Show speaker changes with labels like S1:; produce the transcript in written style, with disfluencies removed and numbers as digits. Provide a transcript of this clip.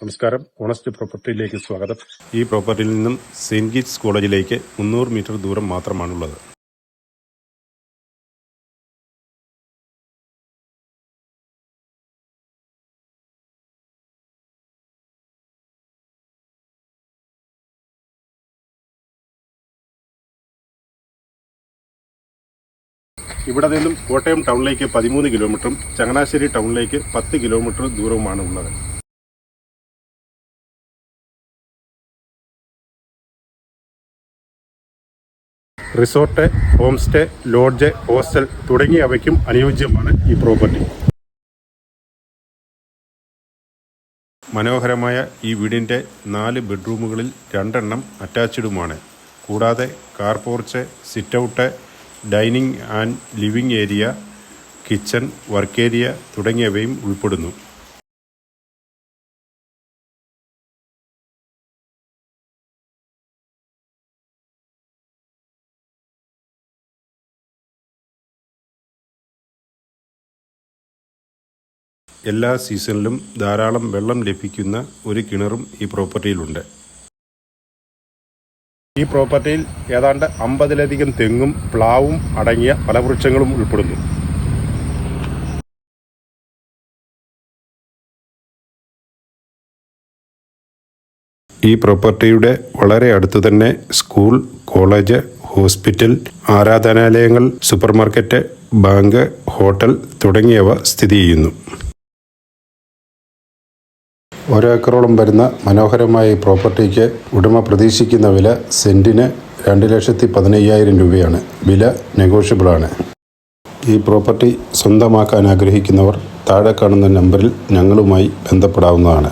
S1: നമസ്കാരം. ഓണസ്റ്റ് പ്രോപ്പർട്ടിയിലേക്ക് സ്വാഗതം. ഈ പ്രോപ്പർട്ടിയിൽ നിന്നും സെയിന്റ് ഗീറ്റ്സ് കോളേജിലേക്ക് 300 മീറ്റർ ദൂരം മാത്രമാണുള്ളത്. ഇവിടെ നിന്നും കോട്ടയം ടൗണിലേക്ക് 13 കിലോമീറ്ററും ചങ്ങനാശ്ശേരി ടൗണിലേക്ക് 10 കിലോമീറ്റർ ദൂരവുമാണ് ഉള്ളത്. Resort, home stay, lodge, hostel തുടങ്ങിയവയ്ക്കും അനുയോജ്യമാണ് ഈ പ്രോപ്പർട്ടി. മനോഹരമായ ഈ വീടിൻ്റെ 4 ബെഡ്റൂമുകളിൽ 2 അറ്റാച്ച്ഡുമാണ്. കൂടാതെ car porch, sit out, dining and living area, kitchen, work area തുടങ്ങിയവയും ഉൾപ്പെടുന്നു. എല്ലാ സീസണിലും ധാരാളം വെള്ളം ലഭിക്കുന്ന ഒരു കിണറും ഈ പ്രോപ്പർട്ടിയിലുണ്ട്. ഈ പ്രോപ്പർട്ടിയിൽ ഏതാണ്ട് 50ലധികം തെങ്ങും പ്ലാവും അടങ്ങിയ ഫലവൃക്ഷങ്ങളും ഉൾപ്പെടുന്നു. ഈ പ്രോപ്പർട്ടിയുടെ വളരെ അടുത്തു തന്നെ സ്കൂൾ, കോളേജ്, ഹോസ്പിറ്റൽ, ആരാധനാലയങ്ങൾ, സൂപ്പർമാർക്കറ്റ്, ബാങ്ക്, ഹോട്ടൽ തുടങ്ങിയവ സ്ഥിതി ചെയ്യുന്നു. 1 ഏക്കറോളം വരുന്ന മനോഹരമായ ഈ പ്രോപ്പർട്ടിക്ക് ഉടമ പ്രതീക്ഷിക്കുന്ന വില സെൻറ്റിന് 2,15,000 രൂപയാണ്. വില നെഗോഷ്യബിളാണ്. ഈ പ്രോപ്പർട്ടി സ്വന്തമാക്കാൻ ആഗ്രഹിക്കുന്നവർ താഴെ കാണുന്ന നമ്പറിൽ ഞങ്ങളുമായി ബന്ധപ്പെടാവുന്നതാണ്.